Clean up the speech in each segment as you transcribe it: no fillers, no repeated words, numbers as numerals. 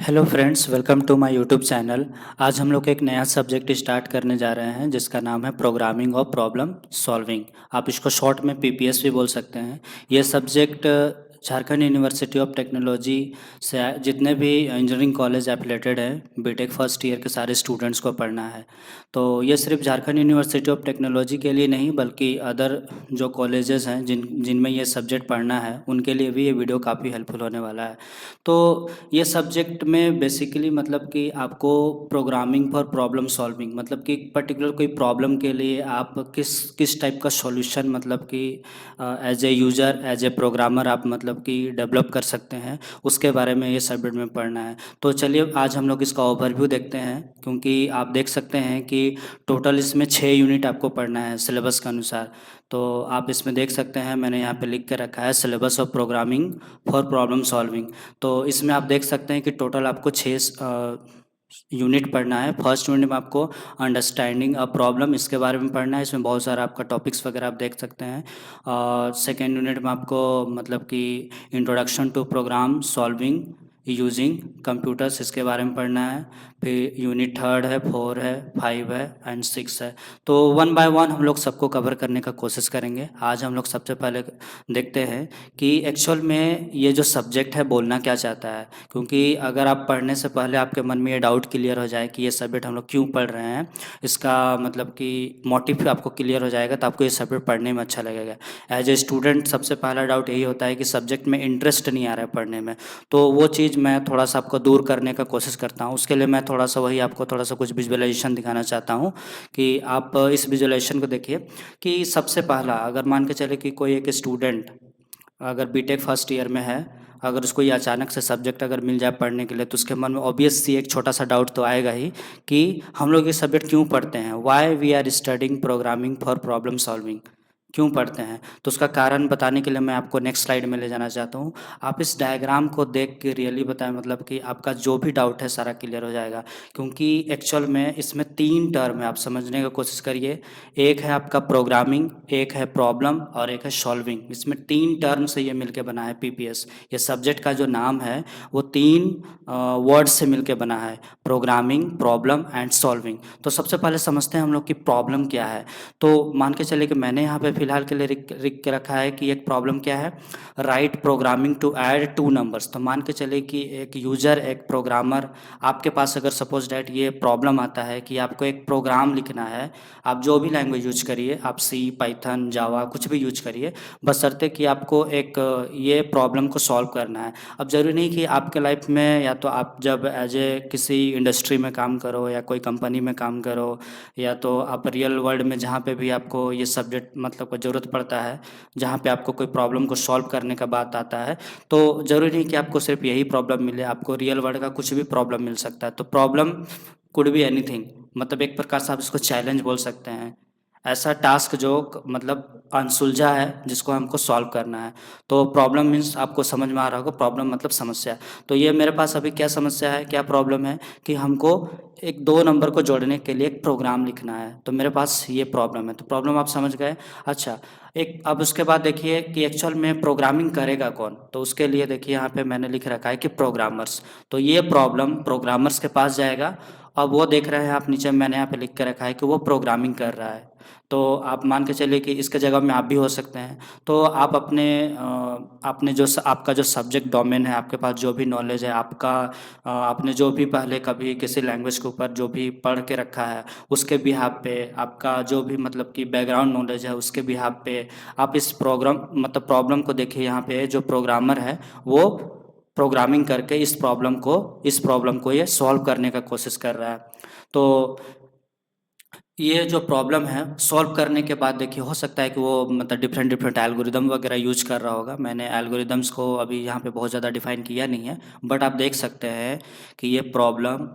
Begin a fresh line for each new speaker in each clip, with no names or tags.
Hello friends, welcome to my YouTube channel. आज हम लोग एक नया सब्जेक्ट स्टार्ट करने जा रहे हैं जिसका नाम है प्रोग्रामिंग और प्रॉब्लम सॉल्विंग। आप इसको शॉर्ट में पीपीएस भी बोल सकते हैं। ये subject Jharkhand university of technology से जितने भी इंजीनियरिंग कॉलेज एफिलेटेड हैं बीटेक फर्स्ट ईयर के सारे स्टूडेंट्स को पढ़ना है। तो ये सिर्फ झारखंड यूनिवर्सिटी ऑफ टेक्नोलॉजी के लिए नहीं बल्कि अदर जो कॉलेजेस हैं जिनमें ये सब्जेक्ट पढ़ना है उनके लिए भी ये वीडियो काफ़ी हेल्पफुल होने वाला है। तो ये सब्जेक्ट में बेसिकली मतलब कि आपको प्रोग्रामिंग फॉर प्रॉब्लम सॉल्विंग मतलब कि पर्टिकुलर कोई प्रॉब्लम के लिए आप किस किस टाइप का सॉल्यूशन मतलब कि as a user as a programmer आप मतलब कि डेवलप कर सकते हैं, उसके बारे में ये सब्जेक्ट में पढ़ना है। तो चलिए आज हम लोग इसका ओवरव्यू देखते हैं, क्योंकि आप देख सकते हैं कि टोटल इसमें 6 यूनिट आपको पढ़ना है सिलेबस के अनुसार। तो आप इसमें देख सकते हैं मैंने यहाँ पे लिख के रखा है syllabus of programming for problem solving. तो इसमें आप देख सकते हैं कि टोटल आपको 6 यूनिट पढ़ना है। फर्स्ट यूनिट में आपको अंडरस्टैंडिंग अ प्रॉब्लम इसके बारे में पढ़ना है। इसमें बहुत सारा आपका टॉपिक्स वगैरह आप देख सकते हैं। और सेकेंड यूनिट में आपको मतलब कि introduction to program solving using computers इसके बारे में पढ़ना है। फिर यूनिट थर्ड है, फोर है, फाइव है एंड सिक्स है। तो वन बाय वन हम लोग सबको कवर करने का कोशिश करेंगे। आज हम लोग सबसे पहले देखते हैं कि एक्चुअल में ये जो सब्जेक्ट है बोलना क्या चाहता है, क्योंकि अगर आप पढ़ने से पहले आपके मन में ये डाउट क्लियर हो जाए कि ये सब्जेक्ट हम लोग क्यों पढ़ रहे हैं, इसका मतलब कि मोटिव आपको क्लियर हो जाएगा तो आपको ये सब्जेक्ट पढ़ने में अच्छा लगेगा। एज ए स्टूडेंट सबसे पहला डाउट यही होता है कि सब्जेक्ट में इंटरेस्ट नहीं आ रहा है पढ़ने में। तो वो चीज़ मैं थोड़ा सा आपको दूर करने का कोशिश करता हूँ। उसके लिए मैं थोड़ा सा वही आपको थोड़ा सा कुछ विजुअलाइजेशन दिखाना चाहता हूँ कि आप इस विजुअलाइजेशन को देखिए कि सबसे पहला अगर मान के चले कि कोई एक स्टूडेंट अगर बीटेक फर्स्ट ईयर में है, अगर उसको ये अचानक से सब्जेक्ट अगर मिल जाए पढ़ने के लिए तो उसके मन में ऑब्वियस सी एक छोटा सा डाउट तो आएगा ही कि हम लोग ये सब्जेक्ट क्यों पढ़ते हैं, why we are studying programming for problem solving, क्यों पढ़ते हैं। तो उसका कारण बताने के लिए मैं आपको नेक्स्ट स्लाइड में ले जाना चाहता हूँ। आप इस डायग्राम को देख के रियली बताएं, मतलब कि आपका जो भी डाउट है सारा क्लियर हो जाएगा। क्योंकि एक्चुअल में इसमें 3 टर्म है, आप समझने की कोशिश करिए। एक है आपका प्रोग्रामिंग, एक है प्रॉब्लम और एक है सॉल्विंग। इसमें 3 टर्म से ये मिलके बना है पीपीएस। ये सब्जेक्ट का जो नाम है वो 3 वर्ड से मिलके बना है, प्रोग्रामिंग, प्रॉब्लम एंड सॉल्विंग। तो सबसे पहले समझते हैं हम लोग की प्रॉब्लम क्या है। तो मान के चलिए कि मैंने यहाँ पे फिलहाल के लिए लिख के रखा है कि एक प्रॉब्लम क्या है, write programming to add 2 numbers. तो मान के चलिए कि एक यूजर एक प्रोग्रामर आपके पास अगर सपोज डैट ये प्रॉब्लम आता है कि आपको एक प्रोग्राम लिखना है। आप जो भी लैंग्वेज यूज करिए, आप सी, पाइथन, जावा कुछ भी यूज करिए, बशर्ते कि आपको एक ये प्रॉब्लम को सॉल्व करना है। अब ज़रूरी नहीं कि आपके लाइफ में या तो आप जब एज ए किसी इंडस्ट्री में काम करो या कोई कंपनी में काम करो या तो आप रियल वर्ल्ड में जहाँ पे भी आपको ये सब्जेक्ट मतलब को ज़रूरत पड़ता है, जहाँ पे आपको कोई प्रॉब्लम को सॉल्व करने का बात आता है, तो ज़रूरी नहीं कि आपको सिर्फ यही प्रॉब्लम मिले, आपको रियल वर्ल्ड का कुछ भी प्रॉब्लम मिल सकता है। तो प्रॉब्लम कुड बी एनीथिंग, मतलब एक प्रकार से आप इसको चैलेंज बोल सकते हैं। ऐसा टास्क जो मतलब अनसुलझा है जिसको हमको सॉल्व करना है। तो प्रॉब्लम मीन्स आपको समझ में आ रहा होगा, प्रॉब्लम मतलब समस्या। तो ये मेरे पास अभी क्या समस्या है, क्या प्रॉब्लम है कि हमको एक 2 नंबर को जोड़ने के लिए एक प्रोग्राम लिखना है। तो मेरे पास ये प्रॉब्लम है। तो प्रॉब्लम आप समझ गए। अच्छा, एक अब उसके बाद देखिए कि एक्चुअल में प्रोग्रामिंग करेगा कौन। तो उसके लिए देखिए यहाँ पे मैंने लिख रखा है कि प्रोग्रामर्स। तो ये प्रॉब्लम प्रोग्रामर्स के पास जाएगा। अब वो देख रहे हैं आप नीचे मैंने यहाँ पे लिख के रखा है कि वो प्रोग्रामिंग कर रहा है। तो आप मान के चलिए कि इसके जगह में आप भी हो सकते हैं। तो आप अपने आपका जो सब्जेक्ट डोमेन है, आपके पास जो भी नॉलेज है आपका, आपने जो भी पहले कभी किसी लैंग्वेज के ऊपर जो भी पढ़ के रखा है उसके बिहाफ पे, आपका जो भी मतलब कि बैकग्राउंड नॉलेज है उसके बिहाफ पे आप इस प्रोग्राम मतलब प्रॉब्लम को देखिए। यहाँ पे जो प्रोग्रामर है वो प्रोग्रामिंग करके इस प्रॉब्लम को ये सॉल्व करने का कोशिश कर रहा है। तो ये जो प्रॉब्लम है सॉल्व करने के बाद देखिए हो सकता है कि वो मतलब डिफरेंट डिफरेंट एल्गोरिदम वगैरह यूज कर रहा होगा। मैंने एल्गोरिदम्स को अभी यहाँ पे बहुत ज़्यादा डिफाइन किया नहीं है, बट आप देख सकते हैं कि ये प्रॉब्लम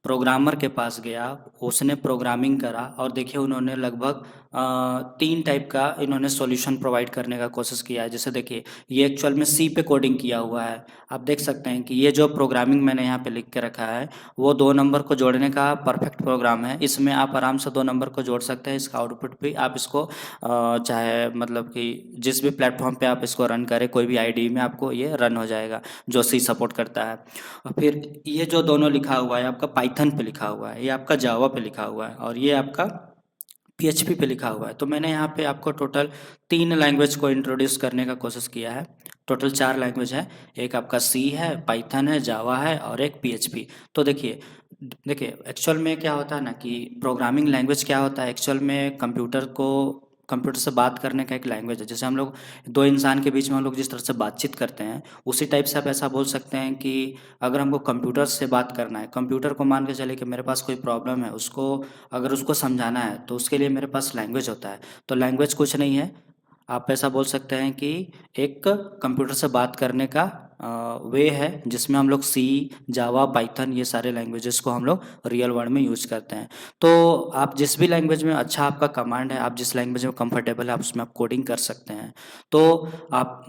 प्रोग्रामर के पास गया, उसने प्रोग्रामिंग करा और देखिए उन्होंने लगभग तीन टाइप का इन्होंने सॉल्यूशन प्रोवाइड करने का कोशिश किया है। जैसे देखिए, ये एक्चुअल में सी पे कोडिंग किया हुआ है। आप देख सकते हैं कि ये जो प्रोग्रामिंग मैंने यहाँ पे लिख के रखा है वो 2 नंबर को जोड़ने का परफेक्ट प्रोग्राम है। इसमें आप आराम से 2 नंबर को जोड़ सकते हैं। इसका आउटपुट भी आप इसको चाहे मतलब कि जिस भी प्लेटफॉर्म पे आप इसको रन करें, कोई भी आईडी में आपको ये रन हो जाएगा जो सी सपोर्ट करता है। और फिर ये जो दोनों लिखा हुआ है आपका पाइथन पे लिखा हुआ है, ये आपका जावा पे लिखा हुआ है और ये आपका पीएचपी पे लिखा हुआ है। तो मैंने यहाँ पे आपको टोटल 3 लैंग्वेज को इंट्रोड्यूस करने का कोशिश किया है। टोटल 4 लैंग्वेज है। एक आपका सी है, पाइथन है, जावा है और एक पीएचपी। तो देखिए एक्चुअल में क्या होता है ना कि प्रोग्रामिंग लैंग्वेज क्या होता है, एक्चुअल में कंप्यूटर से बात करने का एक लैंग्वेज है। जैसे हम लोग 2 इंसान के बीच में हम लोग जिस तरह से बातचीत करते हैं, उसी टाइप से आप ऐसा बोल सकते हैं कि अगर हमको कंप्यूटर से बात करना है, कंप्यूटर को मान के चले कि मेरे पास कोई प्रॉब्लम है, अगर उसको समझाना है तो उसके लिए मेरे पास लैंग्वेज होता है। तो लैंग्वेज कुछ नहीं है, आप ऐसा बोल सकते हैं कि एक कंप्यूटर से बात करने का वे है जिसमें हम लोग सी, जावा, पाइथन ये सारे लैंग्वेजेस को हम लोग रियल वर्ल्ड में यूज करते हैं। तो आप जिस भी लैंग्वेज में अच्छा आपका कमांड है, आप जिस लैंग्वेज में कंफर्टेबल है, आप उसमें आप कोडिंग कर सकते हैं। तो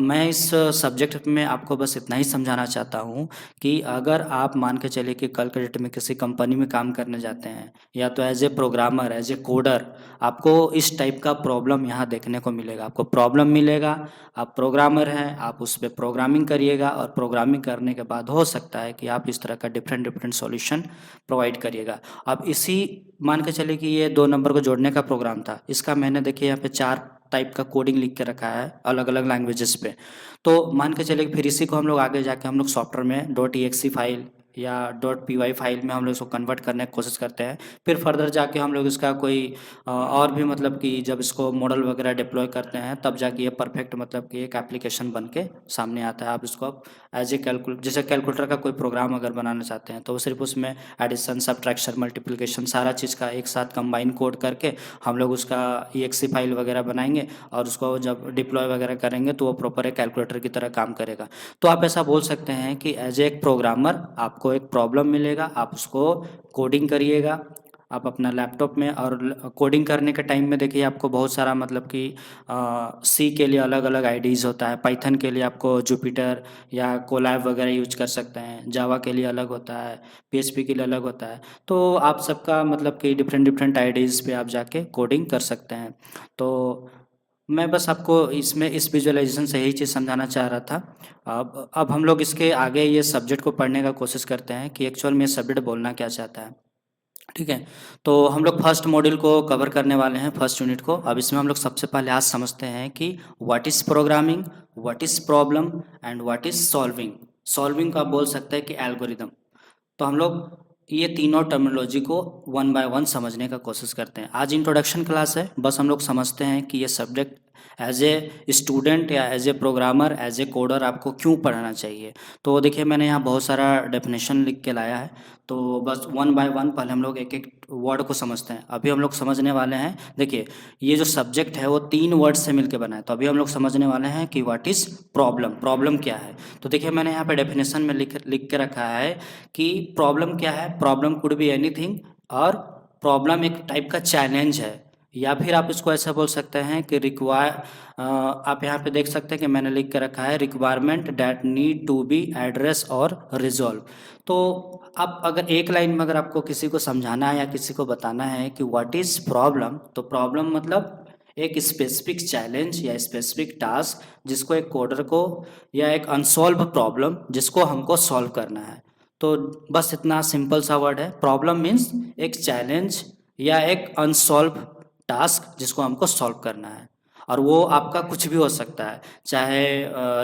मैं इस सब्जेक्ट में आपको बस इतना ही समझाना चाहता हूँ कि अगर आप मान के चलिए कि कल के डेट में किसी कंपनी में काम करने जाते हैं या तो as a programmer, as a coder, आपको इस टाइप का प्रॉब्लम यहाँ देखने को मिलेगा। आपको प्रॉब्लम मिलेगा, आप प्रोग्रामर हैं, आप उस पर प्रोग्रामिंग करिएगा और प्रोग्रामिंग करने के बाद हो सकता है कि आप इस तरह का डिफरेंट डिफरेंट सॉल्यूशन प्रोवाइड करिएगा। अब इसी मान के चलिए कि ये 2 नंबर को जोड़ने का प्रोग्राम था, इसका मैंने देखिए यहाँ पे 4 टाइप का कोडिंग लिख के रखा है अलग अलग लैंग्वेजेस पे। तो मान के चलिए कि फिर इसी को हम लोग आगे जाके हम लोग सॉफ्टवेयर में .exe फाइल या .py फाइल में हम लोग इसको कन्वर्ट करने की कोशिश करते हैं। फिर फर्दर जाके हम लोग इसका कोई और भी मतलब कि जब इसको मॉडल वगैरह डिप्लॉय करते हैं तब जाके ये परफेक्ट मतलब कि एक एप्लीकेशन बन के सामने आता है। आप इसको एज ए जैसे कैलकुलेटर का कोई प्रोग्राम अगर बनाना चाहते हैं तो सिर्फ उसमें एडिशन, सब्ट्रैक्शन, मल्टीप्लिकेशन सारा चीज़ का एक साथ कंबाइन कोड करके हम लोग उसका exe फाइल वगैरह बनाएंगे और उसको जब डिप्लॉय वगैरह करेंगे तो वो प्रॉपर एक कैलकुलेटर की तरह काम करेगा। तो आप ऐसा बोल सकते हैं कि एज ए एक प्रोग्रामर आपको एक प्रॉब्लम मिलेगा, आप उसको कोडिंग करिएगा आप अपना लैपटॉप में। और कोडिंग करने के टाइम में देखिए आपको बहुत सारा मतलब कि सी के लिए अलग अलग आईडीज़ होता है, पाइथन के लिए आपको जुपिटर या कोलैब वगैरह यूज कर सकते हैं, जावा के लिए अलग होता है, पीएचपी के लिए अलग होता है। तो आप सबका मतलब कि डिफरेंट डिफरेंट आईडीज़ पे आप जाके कोडिंग कर सकते हैं। तो मैं बस आपको इसमें इस विजुअलाइजेशन से यही चीज़ समझाना चाह रहा था। अब हम लोग इसके आगे ये सब्जेक्ट को पढ़ने का कोशिश करते हैं कि एक्चुअल में ये सब्जेक्ट बोलना क्या चाहता है। ठीक है, तो हम लोग फर्स्ट मॉड्यूल को कवर करने वाले हैं, फर्स्ट यूनिट को। अब इसमें हम लोग सबसे पहले आज समझते हैं कि what is programming, what is problem and what is solving. Solving को आप बोल सकते हैं कि एल्गोरिदम। तो हम लोग ये तीनों टर्मिनोलॉजी को वन बाय वन समझने का कोशिश करते हैं। आज इंट्रोडक्शन क्लास है, बस हम लोग समझते हैं कि ये सब्जेक्ट एज ए स्टूडेंट या as a programmer, as a coder आपको क्यों पढ़ना चाहिए। तो देखिए मैंने यहाँ बहुत सारा डेफिनेशन लिख के लाया है, तो बस वन बाय वन पहले हम लोग एक एक वर्ड को समझते हैं। अभी हम लोग समझने वाले हैं, देखिए ये जो सब्जेक्ट है वो 3 वर्ड से मिलकर बना है। तो अभी हम लोग समझने वाले हैं कि व्हाट इज़ प्रॉब्लम, प्रॉब्लम क्या है। तो देखिए मैंने यहाँ पे डेफिनेशन में लिख के रखा है कि प्रॉब्लम क्या है। प्रॉब्लम कुड बी एनीथिंग, और प्रॉब्लम एक टाइप का चैलेंज है, या फिर आप इसको ऐसा बोल सकते हैं कि आप यहाँ पे देख सकते हैं कि मैंने लिख के रखा है requirement that need to be address और रिजॉल्व। तो आप अगर एक लाइन में अगर आपको किसी को समझाना है या किसी को बताना है कि व्हाट इज़ प्रॉब्लम, तो प्रॉब्लम मतलब एक स्पेसिफिक चैलेंज या स्पेसिफिक टास्क जिसको एक कोडर को, या एक अनसॉल्व प्रॉब्लम जिसको हमको सॉल्व करना है। तो बस इतना सिंपल सा वर्ड है। प्रॉब्लम मीन्स एक चैलेंज या एक अनसॉल्व टास्क जिसको हमको सॉल्व करना है, और वो आपका कुछ भी हो सकता है। चाहे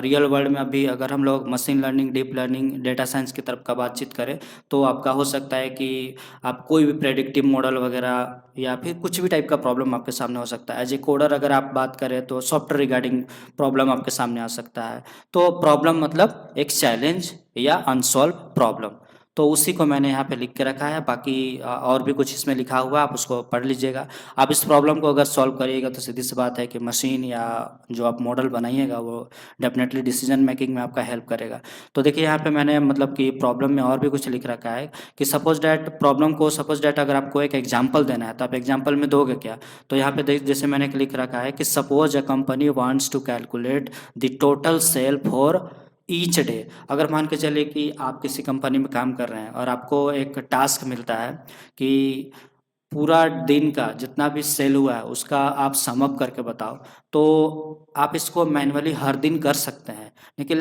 रियल वर्ल्ड में अभी अगर हम लोग machine learning, deep learning, data science की तरफ का बातचीत करें तो आपका हो सकता है कि आप कोई भी प्रेडिक्टिव मॉडल वगैरह या फिर कुछ भी टाइप का प्रॉब्लम आपके सामने हो सकता है। एज ए कोडर अगर आप बात करें तो सॉफ्टवेयर रिगार्डिंग प्रॉब्लम आपके सामने आ सकता है। तो प्रॉब्लम मतलब एक चैलेंज या अनसॉल्व प्रॉब्लम। तो उसी को मैंने यहाँ पे लिख के रखा है। बाकी और भी कुछ इसमें लिखा हुआ है, आप उसको पढ़ लीजिएगा। आप इस प्रॉब्लम को अगर सॉल्व करिएगा तो सीधी सी बात है कि मशीन या जो आप मॉडल बनाइएगा वो डेफिनेटली डिसीजन मेकिंग में आपका हेल्प करेगा। तो देखिए यहाँ पे मैंने मतलब कि प्रॉब्लम में और भी कुछ लिख रखा है कि सपोज डैट अगर आपको एक एग्जाम्पल देना है तो आप एग्जाम्पल में दोगे क्या। तो यहाँ पे देख, जैसे मैंने लिख रखा है कि suppose a company wants to calculate the total sale for each day. अगर मान के चलिए कि आप किसी कंपनी में काम कर रहे हैं और आपको एक टास्क मिलता है कि पूरा दिन का जितना भी सेल हुआ है उसका आप सम अप करके बताओ। तो आप इसको मैन्युअली हर दिन कर सकते हैं, लेकिन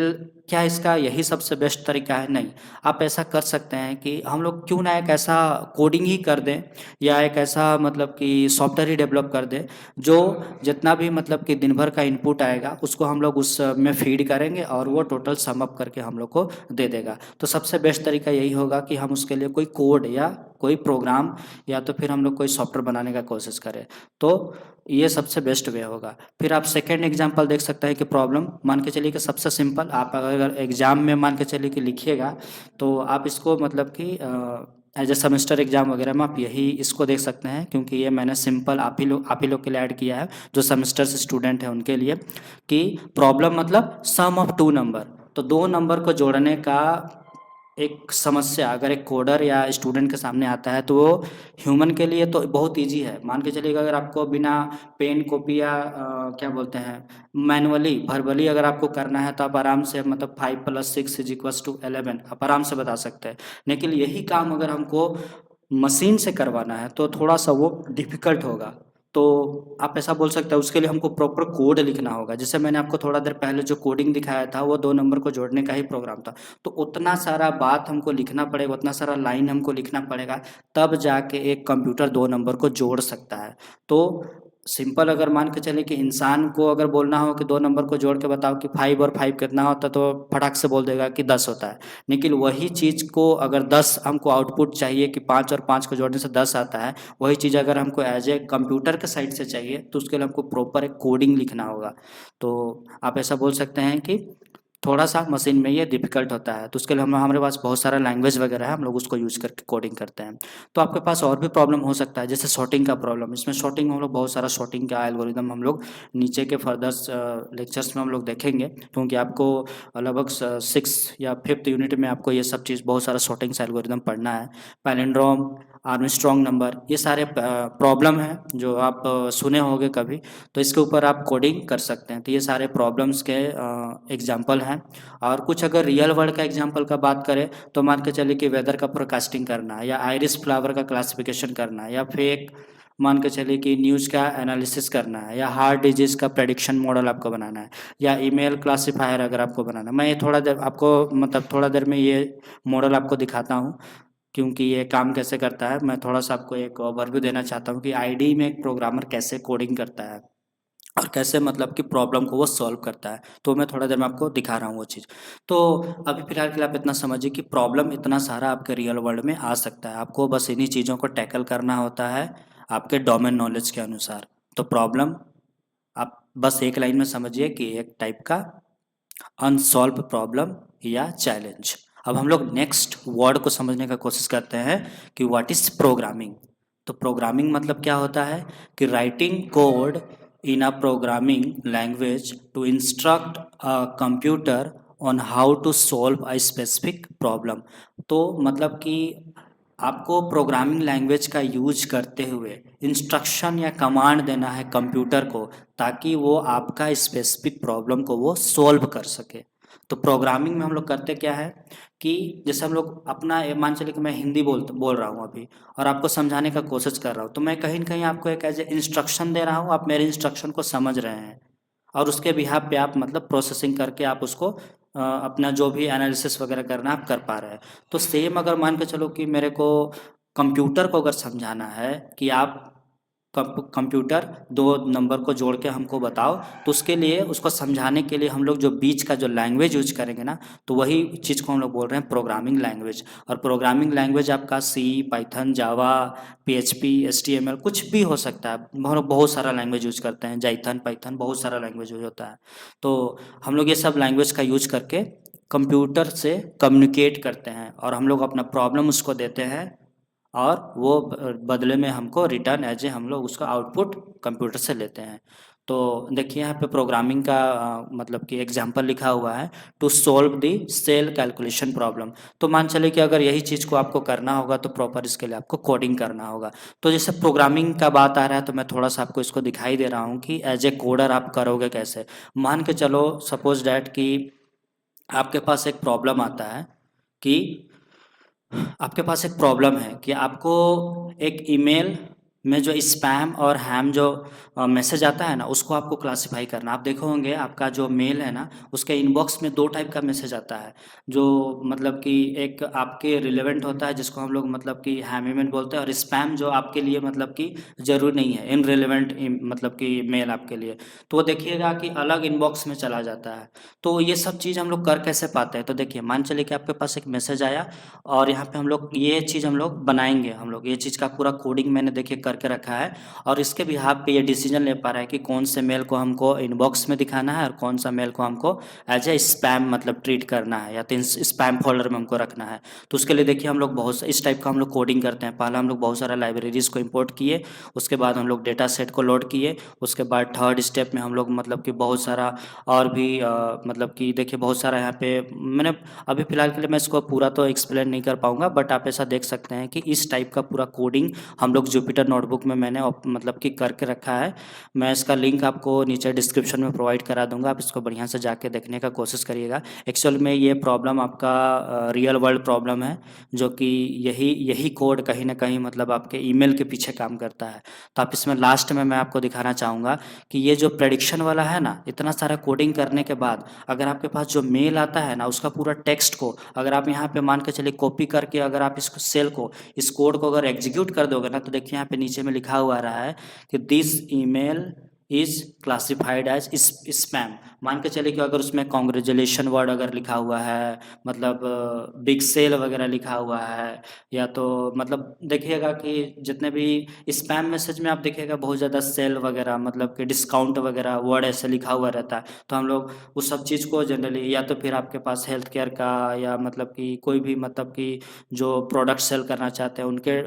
क्या इसका यही सबसे बेस्ट तरीका है? नहीं। आप ऐसा कर सकते हैं कि हम लोग क्यों ना एक ऐसा कोडिंग ही कर दें या एक ऐसा मतलब कि सॉफ्टवेयर ही डेवलप कर दें जो जितना भी मतलब कि दिन भर का इनपुट आएगा उसको हम लोग उस में फीड करेंगे और वो टोटल सम अप करके हम लोग को दे देगा। तो सबसे बेस्ट तरीका यही होगा कि हम उसके लिए कोई कोड या कोई प्रोग्राम या तो फिर हम लोग कोई सॉफ्टवेयर बनाने का कोशिश करें। तो ये सबसे बेस्ट वे होगा। फिर आप सेकेंड एग्जांपल देख सकते हैं कि प्रॉब्लम मान के चलिए कि सबसे सिंपल, आप अगर एग्ज़ाम में मान के चलिए कि लिखिएगा तो आप इसको मतलब कि एज ए सेमेस्टर एग्जाम वगैरह में आप यही इसको देख सकते हैं, क्योंकि ये मैंने सिंपल आप ही लोग के लिए ऐड किया है जो सेमेस्टर से स्टूडेंट हैं उनके लिए। कि प्रॉब्लम मतलब सम ऑफ टू नंबर, तो दो नंबर को जोड़ने का एक समस्या अगर एक कोडर या स्टूडेंट के सामने आता है तो वो ह्यूमन के लिए तो बहुत इजी है। मान के चलिएगा अगर आपको बिना पेन कॉपी या क्या बोलते हैं मैनुअली वर्बली अगर आपको करना है तो आप आराम से मतलब 5+6=11 आप आराम से बता सकते हैं। लेकिन यही काम अगर हमको मशीन से करवाना है तो थोड़ा सा वो डिफ़िकल्ट होगा। तो आप ऐसा बोल सकते हैं उसके लिए हमको प्रॉपर कोड लिखना होगा। जैसे मैंने आपको थोड़ा देर पहले जो कोडिंग दिखाया था वो 2 नंबर को जोड़ने का ही प्रोग्राम था। तो उतना सारा बात हमको लिखना पड़ेगा, उतना सारा लाइन हमको लिखना पड़ेगा, तब जाके एक कंप्यूटर 2 नंबर को जोड़ सकता है। तो सिंपल अगर मान के चलें कि इंसान को अगर बोलना हो कि 2 नंबर को जोड़ के बताओ कि 5 और 5 कितना होता है तो फटाक से बोल देगा कि 10 होता है। लेकिन वही चीज़ को अगर 10 हमको आउटपुट चाहिए कि 5 और 5 को जोड़ने से 10 आता है, वही चीज़ अगर हमको एज ए कंप्यूटर के साइड से चाहिए तो उसके लिए हमको प्रॉपर एक कोडिंग लिखना होगा। तो आप ऐसा बोल सकते हैं कि थोड़ा-सा मशीन में ये डिफ़िकल्ट होता है, तो उसके लिए हम हमारे पास बहुत सारा लैंग्वेज वगैरह है, हम लोग उसको यूज़ करके कोडिंग करते हैं। तो आपके पास और भी प्रॉब्लम हो सकता है, जैसे सॉर्टिंग का प्रॉब्लम। इसमें सॉर्टिंग हम लोग बहुत सारा सॉर्टिंग का एल्गोरिदम हम लोग नीचे के फर्दर्स लेक्चर्स में हम लोग देखेंगे, क्योंकि आपको लगभग 6 या 5th यूनिट में आपको ये सब चीज़ बहुत सारा सॉर्टिंग्स एल्गोरिदम पढ़ना है। पैलिंड्रोम, आर्मस्ट्रांग नंबर, ये सारे प्रॉब्लम हैं जो आप सुने होंगे कभी, तो इसके ऊपर आप कोडिंग कर सकते हैं। तो ये सारे प्रॉब्लम्स के एग्जाम्पल हैं। और कुछ अगर रियल वर्ल्ड का एग्जाम्पल का बात करें तो मान के चलिए कि वेदर का फोरकास्टिंग करना है या आइरिस फ्लावर का क्लासिफिकेशन करना है या फेक मान के चलिए कि न्यूज़ का एनालिसिस करना है या हार्ट डिजीज़ का प्रेडिक्शन मॉडल आपको बनाना है या ईमेल क्लासिफायर अगर आपको बनाना है। मैं ये थोड़ा देर आपको मतलब थोड़ा देर में ये मॉडल आपको दिखाता हूँ, क्योंकि ये काम कैसे करता है। मैं थोड़ा सा आपको एक ओवरव्यू देना चाहता हूँ कि आईडी में एक प्रोग्रामर कैसे कोडिंग करता है और कैसे मतलब कि प्रॉब्लम को वो सॉल्व करता है। तो मैं थोड़ा देर में आपको दिखा रहा हूँ वो चीज़। तो अभी फ़िलहाल के लिए आप इतना समझिए कि प्रॉब्लम इतना सारा आपके रियल वर्ल्ड में आ सकता है। आपको बस इन्हीं चीज़ों को टैकल करना होता है आपके डोमेन नॉलेज के अनुसार। तो प्रॉब्लम आप बस एक लाइन में समझिए कि एक टाइप का अनसॉल्व प्रॉब्लम या चैलेंज। अब हम लोग नेक्स्ट वर्ड को समझने का कोशिश करते हैं कि व्हाट इज़ प्रोग्रामिंग। तो प्रोग्रामिंग मतलब क्या होता है कि writing code in a programming language to instruct a computer on how to solve a specific problem. तो मतलब कि आपको प्रोग्रामिंग लैंग्वेज का यूज करते हुए इंस्ट्रक्शन या कमांड देना है कंप्यूटर को, ताकि वो आपका स्पेसिफिक प्रॉब्लम को वो सॉल्व कर सके। तो प्रोग्रामिंग में हम लोग करते क्या है कि जैसे हम लोग अपना मान चलिए कि मैं हिंदी बोल रहा हूँ अभी और आपको समझाने का कोशिश कर रहा हूँ, तो मैं कहीं न कहीं आपको एक एज ए इंस्ट्रक्शन दे रहा हूँ, आप मेरे इंस्ट्रक्शन को समझ रहे हैं और उसके बिहाफ पे आप मतलब प्रोसेसिंग करके आप उसको अपना जो भी एनालिसिस वगैरह करना है आप कर पा रहे हैं। तो सेम अगर मान के चलो कि मेरे को कंप्यूटर को अगर समझाना है कि आप कंप्यूटर 2 नंबर को जोड़ के हमको बताओ, तो उसके लिए उसको समझाने के लिए हम लोग जो बीच का जो लैंग्वेज यूज करेंगे ना, तो वही चीज़ को हम लोग बोल रहे हैं प्रोग्रामिंग लैंग्वेज। और प्रोग्रामिंग लैंग्वेज आपका सी, पाइथन, जावा, पीएचपी, एचटीएमएल कुछ भी हो सकता है। हम लोग बहुत सारा लैंग्वेज यूज करते हैं, जाइथन, पाइथन बहुत सारा लैंग्वेज यूज होता है। तो हम लोग ये सब लैंग्वेज का यूज करके कंप्यूटर से कम्युनिकेट करते हैं और हम लोग अपना प्रॉब्लम उसको देते हैं और वो बदले में हमको रिटर्न एज ए हम लोग उसका आउटपुट कंप्यूटर से लेते हैं। तो देखिए यहाँ पे प्रोग्रामिंग का मतलब कि एग्जांपल लिखा हुआ है, to solve the sale calculation problem. तो मान चले कि अगर यही चीज़ को आपको करना होगा तो प्रॉपर इसके लिए आपको कोडिंग करना होगा। तो जैसे प्रोग्रामिंग का बात आ रहा है तो मैं थोड़ा सा आपको इसको दिखाई दे रहा हूँ कि एज ए कोडर आप करोगे कैसे। मान के चलो सपोज डैट कि आपके पास एक प्रॉब्लम आता है कि आपके पास एक प्रॉब्लम है कि आपको एक ईमेल में जो स्पैम और हैम जो मैसेज आता है ना उसको आपको क्लासिफाई करना। आप देखो होंगे आपका जो मेल है ना उसके इनबॉक्स में दो टाइप का मैसेज आता है, जो मतलब कि एक आपके रिलेवेंट होता है जिसको हम लोग मतलब कि हैम ईमेल बोलते हैं, और स्पैम जो आपके लिए मतलब कि ज़रूरी नहीं है, इनरिलेवेंट मतलब कि मेल आपके लिए, तो वो देखिएगा कि अलग इनबॉक्स में चला जाता है। तो ये सब चीज़ हम लोग कर कैसे पाते हैं, तो देखिए मान चलिए कि आपके पास एक मैसेज आया और यहाँ पे हम लोग ये चीज़ हम लोग बनाएंगे, हम लोग ये चीज़ का पूरा कोडिंग मैंने देखिए करके रखा है और इसके बिहाफ पे ये डिसीजन ले पा रहा है कि कौन से मेल को हमको इनबॉक्स में दिखाना है और कौन सा मेल को हमको एज ए स्पैम मतलब ट्रीट करना है या तो स्पैम फोल्डर में हमको रखना है। तो उसके लिए देखिए हम लोग बहुत इस टाइप का हम लोग कोडिंग करते हैं। पहले हम लोग बहुत सारा लाइब्रेरीज को इम्पोर्ट किए, उसके बाद हम लोग डेटा सेट को लोड किए, उसके बाद थर्ड स्टेप में हम लोग मतलब कि बहुत सारा और भी मतलब कि देखिए बहुत सारा यहाँ पे मैंने अभी फ़िलहाल के लिए मैं इसको पूरा तो एक्सप्लेन नहीं कर पाऊँगा, बट आप ऐसा देख सकते हैं कि इस टाइप का पूरा कोडिंग हम लोग जुपिटर नोटबुक में मैंने मतलब कि करके रखा है। मैं इसका लिंक आपको नीचे डिस्क्रिप्शन में प्रोवाइड करा दूँगा, आप इसको बढ़िया से जाके देखने का कोशिश करिएगा। एक्चुअल में ये प्रॉब्लम आपका रियल वर्ल्ड प्रॉब्लम है, जो कि यही यही कोड कहीं न कहीं मतलब आपके ईमेल के पीछे काम करता है। तो आप इसमें लास्ट में मैं आपको दिखाना चाहूँगा कि ये जो प्रेडिक्शन वाला है ना, इतना सारा कोडिंग करने के बाद अगर आपके पास जो मेल आता है ना उसका पूरा टेक्स्ट को अगर आप यहाँ पे मान के चलिए कॉपी करके अगर आप इस सेल को इस कोड को अगर एग्जीक्यूट कर दोगे ना, तो देखिए यहाँ पे नीचे में लिखा हुआ रहा है कि this email is classified as spam. मान के चलिए कि अगर उसमें कॉन्ग्रेचुलेशन वर्ड अगर लिखा हुआ है, मतलब बिग सेल वगैरह लिखा हुआ है, या तो मतलब देखिएगा कि जितने भी स्पैम मैसेज में आप देखिएगा बहुत ज़्यादा सेल वगैरह मतलब कि डिस्काउंट वगैरह वर्ड ऐसे लिखा हुआ रहता है। तो हम लोग उस सब चीज़ को जनरली, या तो फिर आपके पास हेल्थ केयर का या मतलब कि कोई भी मतलब कि जो प्रोडक्ट सेल करना चाहते हैं उनके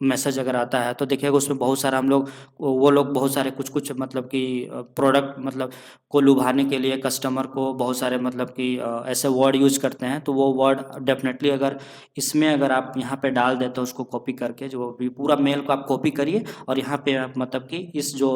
मैसेज अगर आता है तो देखिएगा उसमें बहुत सारा हम लोग वो लोग बहुत सारे कुछ कुछ मतलब कि प्रोडक्ट मतलब को लुभाने के लिए कस्टमर को बहुत सारे मतलब कि ऐसे वर्ड यूज करते हैं। तो वो वर्ड डेफिनेटली अगर इसमें अगर आप यहाँ पे डाल देते हो उसको कॉपी करके, जो भी पूरा मेल को आप कॉपी करिए और यहाँ पे आप मतलब कि इस जो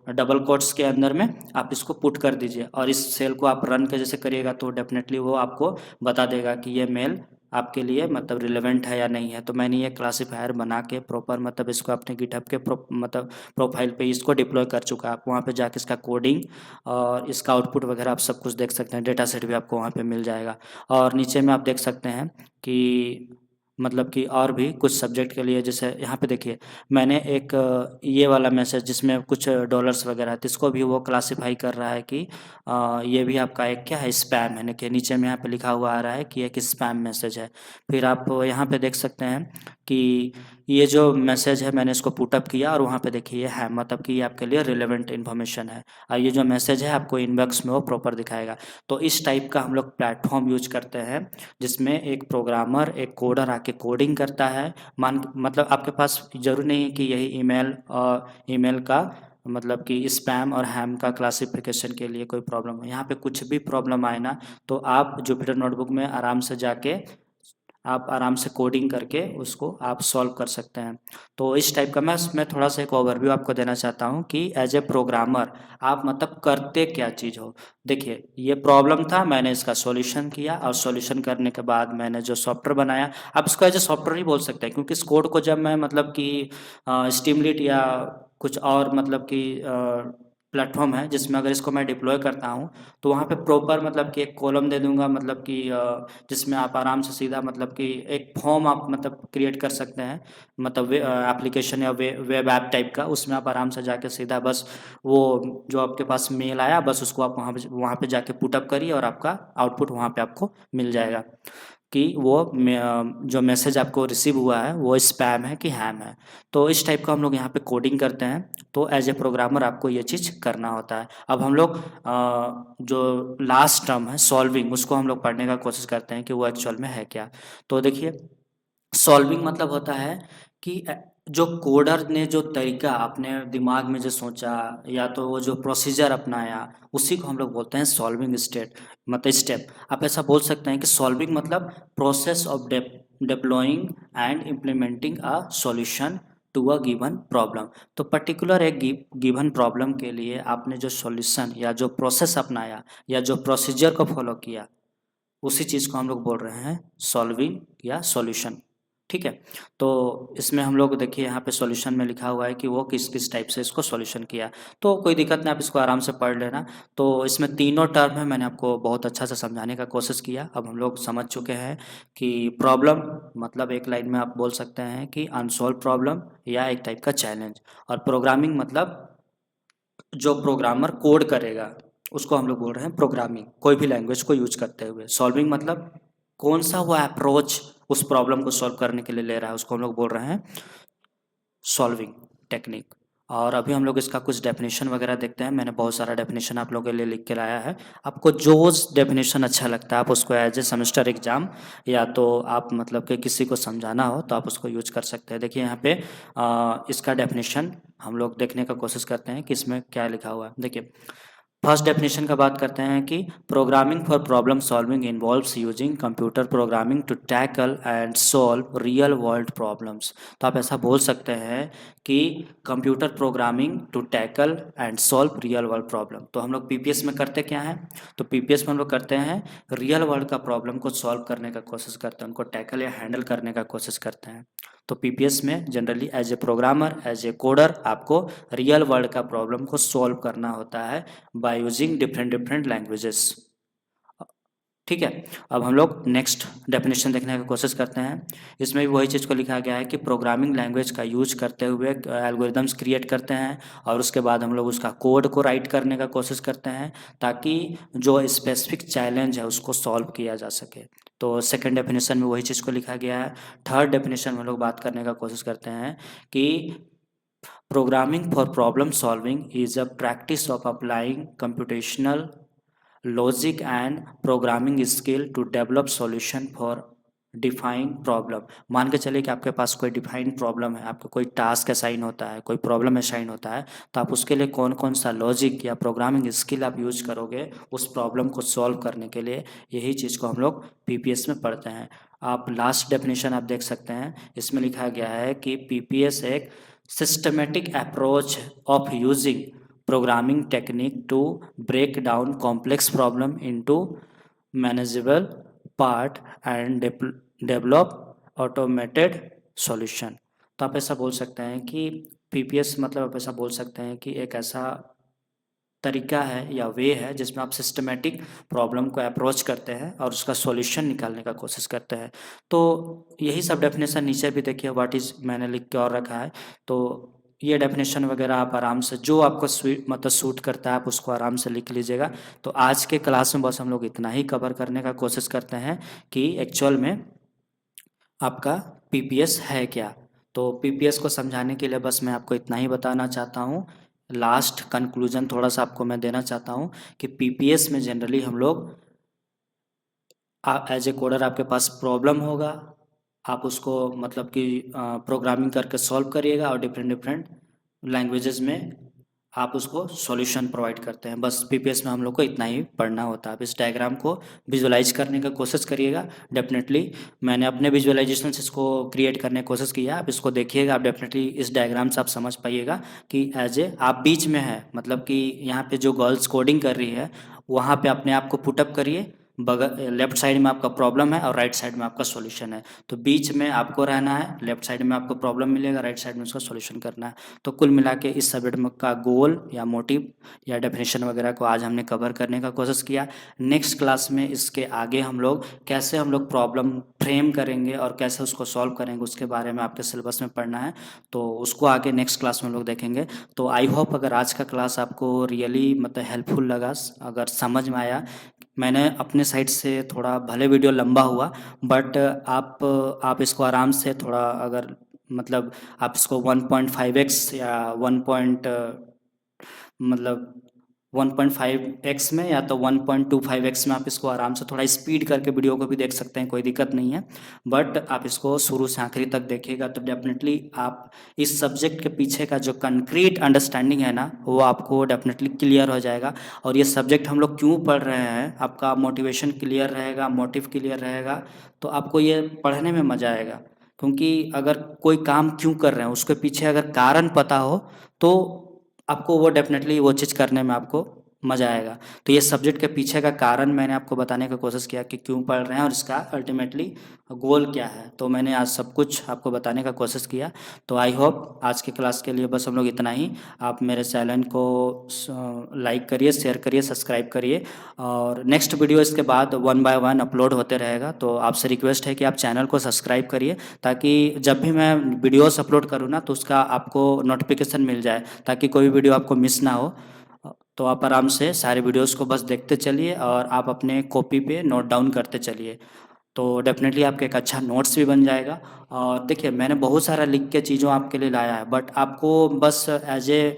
डबल कोट्स के अंदर में आप इसको पुट कर दीजिए और इस सेल को आप रन के जैसे करिएगा तो डेफिनेटली वो आपको बता देगा कि ये मेल आपके लिए मतलब रिलेवेंट है या नहीं है। तो मैंने ये क्लासिफायर बना के प्रॉपर मतलब इसको अपने गिटहब के मतलब प्रोफाइल पे इसको डिप्लॉय कर चुका। आप वहाँ पे जाके इसका कोडिंग और इसका आउटपुट वगैरह आप सब कुछ देख सकते हैं, डेटा सेट भी आपको वहाँ पे मिल जाएगा। और नीचे में आप देख सकते हैं कि मतलब कि और भी कुछ सब्जेक्ट के लिए, जैसे यहाँ पे देखिए मैंने एक ये वाला मैसेज जिसमें कुछ डॉलर्स वगैरह है, तो इसको भी वो क्लासिफाई कर रहा है कि ये भी आपका एक क्या है, स्पैम है। कि नीचे में यहाँ पे लिखा हुआ आ रहा है कि एक स्पैम मैसेज है। फिर आप यहाँ पे देख सकते हैं कि ये जो मैसेज है मैंने इसको पुटअप किया और वहाँ पे देखिए ये है मतलब कि ये आपके लिए रिलेवेंट इन्फॉर्मेशन है, और ये जो मैसेज है आपको इनबॉक्स में वो प्रॉपर दिखाएगा। तो इस टाइप का हम लोग प्लेटफॉर्म यूज करते हैं जिसमें एक प्रोग्रामर एक कोडर आके कोडिंग करता है। मतलब आपके पास ज़रूरी नहीं है कि यही ईमेल का मतलब कि स्पैम और हैम का क्लासिफिकेशन के लिए कोई प्रॉब्लम हो। यहाँ पे कुछ भी प्रॉब्लम आए ना तो आप जुपिटर नोटबुक में आराम से जाके आप आराम से कोडिंग करके उसको आप सॉल्व कर सकते हैं। तो इस टाइप का मैं थोड़ा सा एक ओवरव्यू आपको देना चाहता हूँ कि एज ए प्रोग्रामर आप मतलब करते क्या चीज़ हो। देखिए ये प्रॉब्लम था, मैंने इसका सॉल्यूशन किया और सॉल्यूशन करने के बाद मैंने जो सॉफ्टवेयर बनाया, आप इसको एज ए सॉफ्टवेयर ही बोल सकते हैं, क्योंकि इस कोड को जब मैं मतलब कि स्टीमलीट या कुछ और मतलब कि प्लेटफॉर्म है जिसमें अगर इसको मैं डिप्लॉय करता हूँ तो वहाँ पे प्रॉपर मतलब कि एक कॉलम दे दूंगा, मतलब कि जिसमें आप आराम से सीधा मतलब कि एक फॉर्म आप मतलब क्रिएट कर सकते हैं, मतलब एप्लीकेशन या वेब ऐप टाइप का, उसमें आप आराम से जाके सीधा बस वो जो आपके पास मेल आया बस उसको आप वहाँ पे जाके पुटअप करिए और आपका आउटपुट वहाँ पे आपको मिल जाएगा। कि वो जो मैसेज आपको रिसीव हुआ है वो स्पैम है कि हैम है। तो इस टाइप का हम लोग यहाँ पे कोडिंग करते हैं। तो एज ए प्रोग्रामर आपको ये चीज़ करना होता है। अब हम लोग जो लास्ट टर्म है सॉल्विंग, उसको हम लोग पढ़ने का कोशिश करते हैं कि वो एक्चुअल में है क्या। तो देखिए, सॉल्विंग मतलब होता है कि जो कोडर ने जो तरीका अपने दिमाग में जो सोचा या तो वो जो प्रोसीजर अपनाया, उसी को हम लोग बोलते हैं सॉल्विंग स्टेप। आप ऐसा बोल सकते हैं कि सॉल्विंग मतलब process of deploying and implementing a solution to a given problem. तो पर्टिकुलर एक गिवन प्रॉब्लम के लिए आपने जो सॉल्यूशन या जो प्रोसेस अपनाया या जो प्रोसीजर को फॉलो किया, उसी चीज़ को हम लोग बोल रहे हैं सॉल्विंग या सॉल्यूशन। ठीक है। तो इसमें हम लोग देखिए यहाँ पे सॉल्यूशन में लिखा हुआ है कि वो किस किस टाइप से इसको सॉल्यूशन किया। तो कोई दिक्कत नहीं, आप इसको आराम से पढ़ लेना। तो इसमें तीनों टर्म है, मैंने आपको बहुत अच्छा से समझाने का कोशिश किया। अब हम लोग समझ चुके हैं कि प्रॉब्लम मतलब एक लाइन में आप बोल सकते हैं कि अनसॉल्व प्रॉब्लम या एक टाइप का चैलेंज। और प्रोग्रामिंग मतलब जो प्रोग्रामर कोड करेगा उसको हम लोग बोल रहे हैं प्रोग्रामिंग, कोई भी लैंग्वेज को यूज करते हुए। सॉल्विंग मतलब कौन सा वो अप्रोच उस प्रॉब्लम को सॉल्व करने के लिए ले रहा है, उसको हम लोग बोल रहे हैं सॉल्विंग टेक्निक। और अभी हम लोग इसका कुछ डेफिनेशन वगैरह देखते हैं। मैंने बहुत सारा डेफिनेशन आप लोगों के लिए लिख के लाया है। आपको जो डेफिनेशन अच्छा लगता है आप उसको एज ए सेमेस्टर एग्जाम या तो आप मतलब कि किसी को समझाना हो तो आप उसको यूज कर सकते हैं। देखिए यहाँ पे इसका डेफिनेशन हम लोग देखने का कोशिश करते हैं कि इसमें क्या लिखा हुआ है। देखिए, फर्स्ट डेफिनेशन का बात करते हैं कि programming for problem solving involves using computer programming to tackle and solve real world problems. तो आप ऐसा बोल सकते हैं कि computer programming to tackle and solve real world problem. तो हम लोग पीपीएस में करते क्या हैं, तो पीपीएस में हम लोग करते हैं रियल वर्ल्ड का प्रॉब्लम को सॉल्व करने का कोशिश करते हैं, उनको टैकल या हैंडल करने का कोशिश करते हैं। तो पीपीएस में generally as a programmer as a coder आपको रियल वर्ल्ड का प्रॉब्लम को सॉल्व करना होता है by using different different languages. ठीक है। अब हम लोग नेक्स्ट डेफिनेशन देखने की कोशिश करते हैं। इसमें भी वही चीज़ को लिखा गया है कि प्रोग्रामिंग लैंग्वेज का यूज करते हुए एल्गोरिदम्स क्रिएट करते हैं और उसके बाद हम लोग उसका कोड को राइट करने का कोशिश करते हैं ताकि जो स्पेसिफिक चैलेंज है उसको सॉल्व किया जा सके। तो सेकेंड डेफिनेशन में वही चीज़ को लिखा गया है। थर्ड डेफिनेशन में हम लोग बात करने का कोशिश करते हैं कि programming for problem solving is a practice of applying computational logic and programming skill to develop solution for define problem. मान के चलिए कि आपके पास कोई डिफाइन प्रॉब्लम है, आपको कोई टास्क असाइन होता है, कोई प्रॉब्लम असाइन होता है, तो आप उसके लिए कौन कौन सा लॉजिक या प्रोग्रामिंग स्किल आप यूज करोगे उस प्रॉब्लम को सॉल्व करने के लिए, यही चीज़ को हम लोग पीपीएस में पढ़ते हैं। आप लास्ट डेफिनेशन आप देख सकते हैं, इसमें लिखा गया है कि पीपीएस एक systematic approach of using programming technique to break down complex problem into manageable part and develop automated solution। तो आप ऐसा बोल सकते हैं कि पीपीएस मतलब आप ऐसा बोल सकते हैं कि एक ऐसा तरीका है या वे है जिसमें आप सिस्टमेटिक प्रॉब्लम को अप्रोच करते हैं और उसका सॉल्यूशन निकालने का कोशिश करते हैं। तो यही सब डेफिनेशन नीचे भी देखिए व्हाट इज़ मैंने लिख के और रखा है। तो ये डेफिनेशन वगैरह आप आराम से जो आपको मतलब सूट करता है आप उसको आराम से लिख लीजिएगा। तो आज के क्लास में बस हम लोग इतना ही कवर करने का कोशिश करते हैं कि एक्चुअल में आपका पीपीएस है क्या। तो पीपीएस को समझाने के लिए बस मैं आपको इतना ही बताना चाहता हूँ। लास्ट कंक्लूजन थोड़ा सा आपको मैं देना चाहता हूँ कि पीपीएस में जनरली हम लोग एज ए कोडर आपके पास प्रॉब्लम होगा, आप उसको मतलब कि प्रोग्रामिंग करके सॉल्व करिएगा और डिफरेंट डिफरेंट लैंग्वेजेस में आप उसको सॉल्यूशन प्रोवाइड करते हैं। बस पीपीएस में हम लोग को इतना ही पढ़ना होता है। आप इस डायग्राम को विजुअलाइज करने का कोशिश करिएगा। डेफिनेटली मैंने अपने विजुअलाइजेशन से इसको क्रिएट करने की कोशिश किया, आप इसको देखिएगा। आप डेफिनेटली इस डायग्राम से आप समझ पाइएगा कि एज ए आप बीच में है, मतलब कि यहाँ पे जो गर्ल्स कोडिंग कर रही है वहाँ पे अपने आप को पुटअप करिए। बगल लेफ्ट साइड में आपका प्रॉब्लम है और राइट साइड में आपका सॉल्यूशन है। तो बीच में आपको रहना है, लेफ्ट साइड में आपको प्रॉब्लम मिलेगा, राइट साइड में उसका सॉल्यूशन करना है। तो कुल मिला के इस सब्जेक्ट में का गोल या मोटिव या डेफिनेशन वगैरह को आज हमने कवर करने का कोशिश किया। नेक्स्ट क्लास में इसके आगे हम लोग कैसे हम लोग प्रॉब्लम फ्रेम करेंगे और कैसे उसको सॉल्व करेंगे उसके बारे में आपके सिलेबस में पढ़ना है, तो उसको आगे नेक्स्ट क्लास में हम लोग देखेंगे। तो आई होप अगर आज का क्लास आपको रियली मतलब हेल्पफुल लगा, अगर समझ में आया। मैंने अपने साइड से थोड़ा भले वीडियो लंबा हुआ, बट आप इसको आराम से थोड़ा अगर मतलब आप इसको 1.5x या 1 मतलब 1.5x में या तो 1.25x में आप इसको आराम से थोड़ा स्पीड करके वीडियो को भी देख सकते हैं, कोई दिक्कत नहीं है। बट आप इसको शुरू से आखिरी तक देखिएगा तो डेफिनेटली आप इस सब्जेक्ट के पीछे का जो कंक्रीट अंडरस्टैंडिंग है ना, वो आपको डेफिनेटली क्लियर हो जाएगा। और ये सब्जेक्ट हम लोग क्यों पढ़ रहे हैं, आपका मोटिवेशन क्लियर रहेगा, मोटिव क्लियर रहेगा, तो आपको ये पढ़ने में मज़ा आएगा। क्योंकि अगर कोई काम क्यों कर रहे हैं उसके पीछे अगर कारण पता हो तो आपको वो डेफिनेटली वो चीज़ करने में आपको मज़ा आएगा। तो ये सब्जेक्ट के पीछे का कारण मैंने आपको बताने का कोशिश किया कि क्यों पढ़ रहे हैं और इसका अल्टीमेटली गोल क्या है, तो मैंने आज सब कुछ आपको बताने का कोशिश किया। तो आई होप आज की क्लास के लिए बस हम लोग इतना ही। आप मेरे चैनल को लाइक करिए, शेयर करिए, सब्सक्राइब करिए, और नेक्स्ट वीडियो इसके बाद 1 बाय 1 अपलोड होते रहेगा। तो आपसे रिक्वेस्ट है कि आप चैनल को सब्सक्राइब करिए, ताकि जब भी मैं वीडियोस अपलोड करूँ ना तो उसका आपको नोटिफिकेशन मिल जाए, ताकि कोई वीडियो आपको मिस ना हो। तो आप आराम से सारे वीडियोस को बस देखते चलिए और आप अपने कॉपी पे नोट डाउन करते चलिए, तो डेफिनेटली आपका एक अच्छा नोट्स भी बन जाएगा। और देखिए मैंने बहुत सारा लिख के चीज़ों आपके लिए लाया है, बट आपको बस एज ए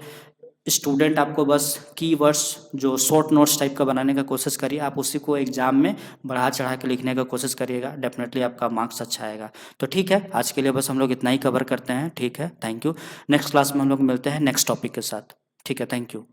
स्टूडेंट आपको बस कीवर्ड्स जो शॉर्ट नोट्स टाइप का बनाने का कोशिश करिए, आप उसी को एग्जाम में बढ़ा चढ़ा के लिखने का कोशिश करिएगा, डेफिनेटली आपका मार्क्स अच्छा आएगा। तो ठीक है, आज के लिए बस हम लोग इतना ही कवर करते हैं। ठीक है, थैंक यू। नेक्स्ट क्लास में हम लोग मिलते हैं नेक्स्ट टॉपिक के साथ। ठीक है, थैंक यू।